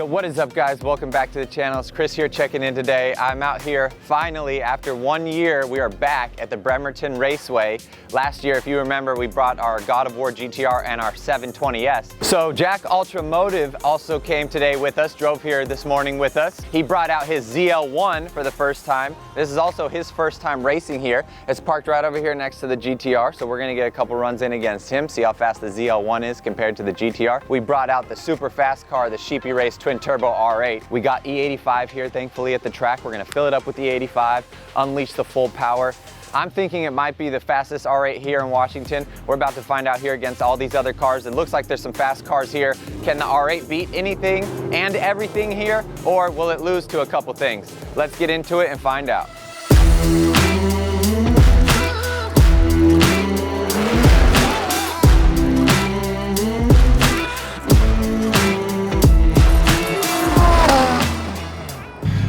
Yo, what is up guys? Welcome back to the channel. It's Chris here checking in today. I'm out here finally after 1 year. We are back at the Bremerton Raceway. Last year, if you remember, we brought our God of War GTR and our 720S. So Jack Ultramotive also came today with us, drove here this morning with us. He brought out his ZL1 for the first time. This is also his first time racing here. It's parked right over here next to the GTR. So we're gonna get a couple runs in against him, see how fast the ZL1 is compared to the GTR. We brought out the super fast car, the Sheepey Race Twin Turbo R8. We got E85 here, thankfully, at the track. We're gonna fill it up with E85, unleash the full power. I'm thinking it might be the fastest R8 here in Washington. We're about to find out here against all these other cars. It looks like there's some fast cars here. Can the R8 beat anything and everything here, or will it lose to a couple things? Let's get into it and find out.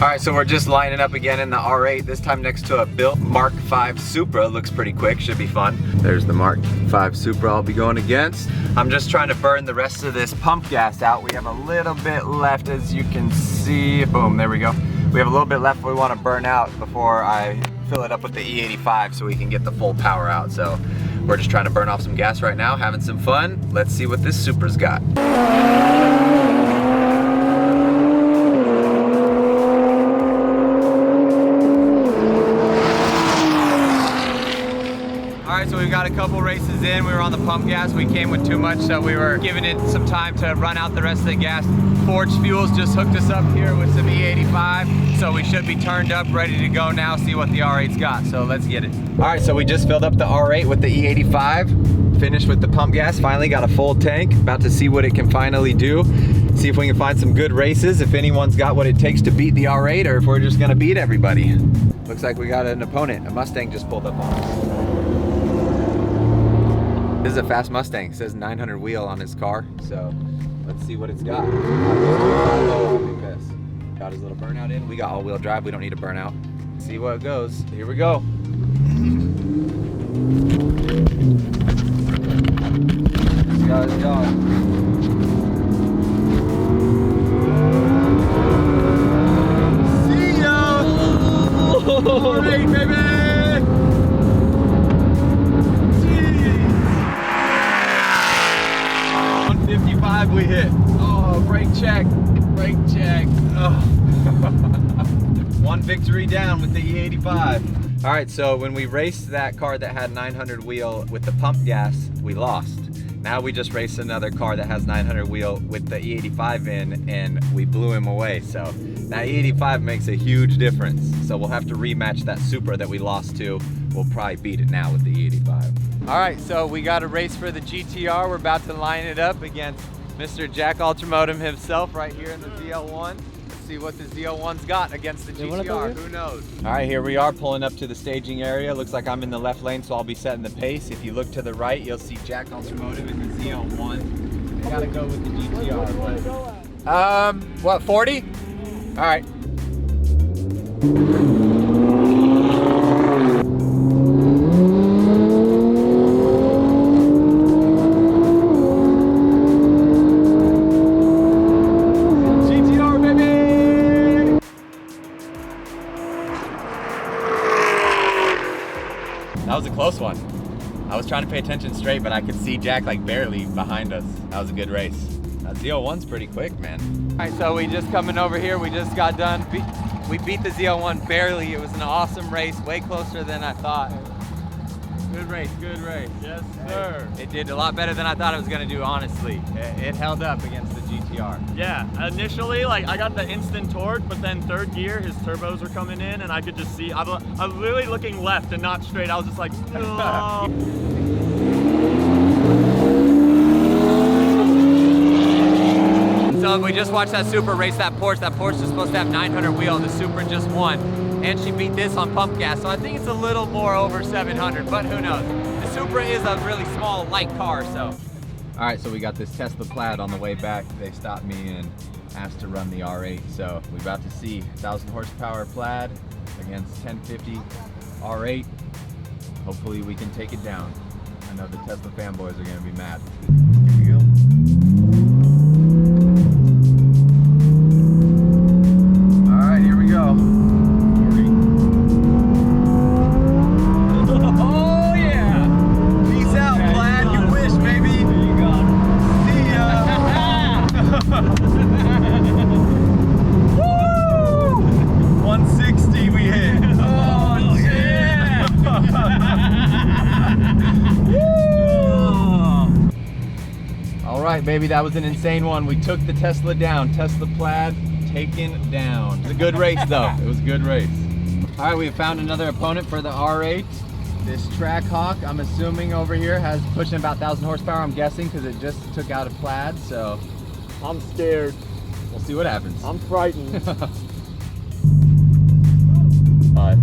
All right, so we're just lining up again in the R8, this time next to a built Mark V Supra. Looks pretty quick, should be fun. There's the Mark V Supra I'll be going against. I'm just trying to burn the rest of this pump gas out. We have a little bit left, as you can see. Boom, there we go. We have a little bit left we want to burn out before I fill it up with the E85 so we can get the full power out. So we're just trying to burn off some gas right now, having some fun. Let's see what this Supra's got. So we've got a couple races in. We were on the pump gas. We came with too much, so we were giving it some time to run out the rest of the gas. Forge Fuels just hooked us up here with some E85, so we should be turned up, ready to go now, see what the R8's got. So let's get it. All right, so we just filled up the R8 with the E85, finished with the pump gas, finally got a full tank, about to see what it can finally do. See if we can find some good races, if anyone's got what it takes to beat the R8, or if we're just gonna beat everybody. Looks like we got an opponent. A Mustang just pulled up on us. This is a fast Mustang. It says 900 wheel on his car, so let's see what it's got. Got his little burnout in. We got all-wheel drive. We don't need a burnout. See what goes. Here we go. Let's go. See ya! All right, baby! 55 we hit. Oh, brake check, brake check. Oh. One victory down with the E85. All right, so when we raced that car that had 900 wheel with the pump gas, we lost. Now we just raced another car that has 900 wheel with the E85 in, and we blew him away. So that E85 makes a huge difference. So we'll have to rematch that Supra that we lost to. We'll probably beat it now with the E85. All right, so we got a race for the GTR. We're about to line it up against Mr. Jack Ultramotive himself right here in the ZL1. Let's see what the ZL1's got against the GTR, who knows? All right, here we are pulling up to the staging area. Looks like I'm in the left lane, so I'll be setting the pace. If you look to the right, you'll see Jack Ultramotive in the ZL1. I gotta go with the GTR. But, what, 40? All right. That was a close one. I was trying to pay attention straight, but I could see Jack like barely behind us. That was a good race. That ZL1's pretty quick, man. All right, so we just coming over here. We just got done. We beat the ZL1 barely. It was an awesome race, way closer than I thought. Good race, good race. Yes, sir. It did a lot better than I thought it was gonna do, honestly. It held up against the GTR. Yeah, initially, like, I got the instant torque, but then third gear, his turbos were coming in, and I could just see, I was literally looking left and not straight. I was just like, no. So we just watched that Supra race that Porsche. That Porsche is supposed to have 900 wheel. The Supra just won. And she beat this on pump gas. So I think it's a little more over 700, but who knows? The Supra is a really small, light car, so. All right, so we got this Tesla Plaid on the way back. They stopped me and asked to run the R8. So we're about to see 1,000 horsepower Plaid against 1050 R8. Hopefully we can take it down. I know the Tesla fanboys are gonna be mad. Here we go. right, baby, that was an insane one. We took the Tesla down. Tesla Plaid taken down. It was a good race though. It was a good race. All right, we found another opponent for the R8. This Trackhawk, I'm assuming over here, has pushing about 1,000 horsepower, I'm guessing, because it just took out a Plaid, so. I'm scared. We'll see what happens. I'm frightened. All right.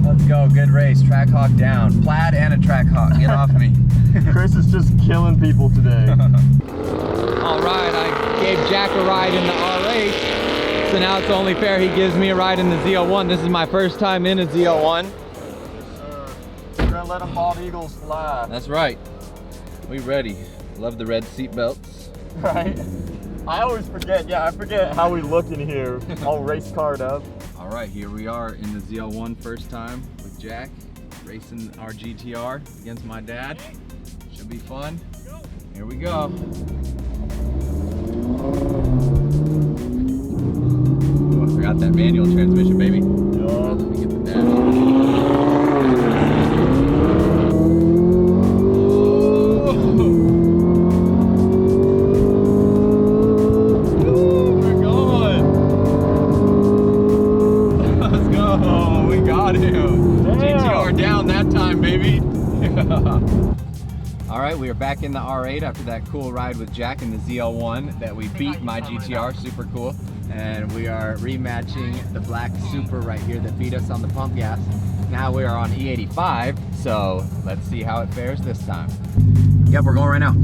Let's go, good race. Trackhawk down. Plaid and a Trackhawk. Get off me. Chris is just killing people today. All right, I gave Jack a ride in the R8, so now it's only fair he gives me a ride in the Z01. This is my first time in a Z01. Yes, sir. We're gonna let them bald eagles fly. That's right. We ready. Love the red seat belts. Right? I always forget, I forget how we look in here, all race card up. All right, here we are in the Z01 first time with Jack, racing our GTR against my dad. Should be fun. Here we go. Ooh, I forgot that manual transmission, baby. Let me get the dash. All right, we are back in the R8 after that cool ride with Jack in the ZL1 that we beat my GTR, super cool. And we are rematching the black Super right here that beat us on the pump gas. Now we are on E85, so let's see how it fares this time. Yep, we're going right now.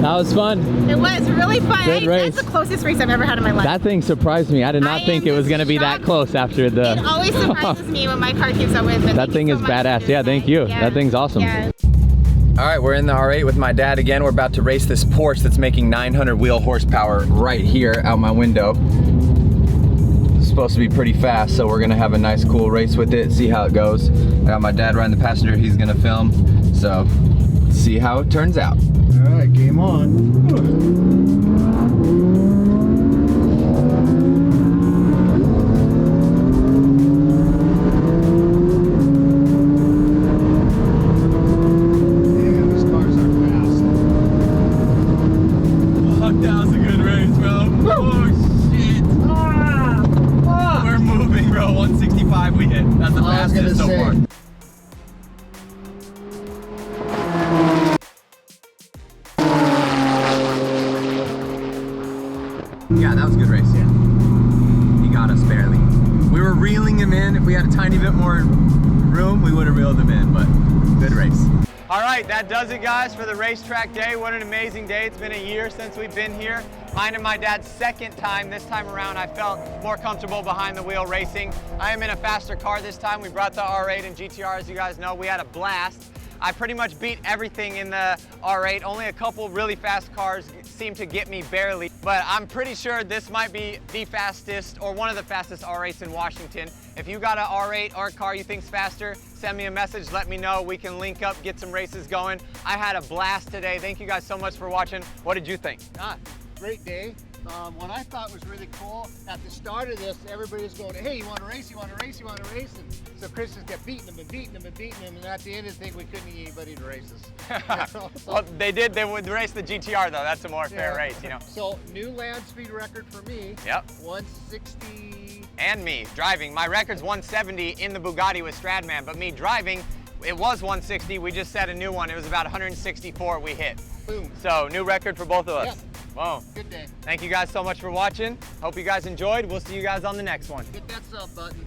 That was fun. It was really fun. Good race. That's the closest race I've ever had in my life. That thing surprised me. I did not think it was going to be that close after the... It always surprises me when my car keeps up with it. That thing is badass. Yeah, thank you. Yeah. That thing's awesome. Yeah. All right, we're in the R8 with my dad again. We're about to race this Porsche that's making 900 wheel horsepower right here out my window. It's supposed to be pretty fast, so we're going to have a nice cool race with it, see how it goes. I got my dad riding the passenger. He's going to film, so see how it turns out. All right, game on. Damn, these cars are fast. Fuck, that was a good race, bro. Oh, shit. We're moving, bro. 165 we hit. That's the fastest so far. Yeah, that was a good race, yeah. He got us barely. We were reeling him in. If we had a tiny bit more room, we would have reeled him in, but good race. All right, that does it, guys, for the racetrack day. What an amazing day. It's been a year since we've been here. Mine and my dad's second time. This time around, I felt more comfortable behind the wheel racing. I am in a faster car this time. We brought the R8 and GTR, as you guys know. We had a blast. I pretty much beat everything in the R8. Only a couple really fast cars seem to get me barely, but I'm pretty sure this might be the fastest or one of the fastest R8s in Washington. If you got an R8 or a car you think's faster, send me a message, let me know. We can link up, get some races going. I had a blast today. Thank you guys so much for watching. What did you think? Great day. what I thought was really cool, at the start of this, everybody was going, hey, you want to race, you want to race, you want to race? And so Chris just kept beating him and beating him and beating him, and at the end of the thing, we couldn't get anybody to race us. Well, they would race the GTR though. That's a more fair race, you know. So new land speed record for me. Yep. 160. And me driving. My record's 170 in the Bugatti with Stradman, but me driving, it was 160. We just set a new one. It was about 164 we hit. Boom. So new record for both of us. Yep. Whoa. Good day. Thank you guys so much for watching. Hope you guys enjoyed. We'll see you guys on the next one. Hit that sub button.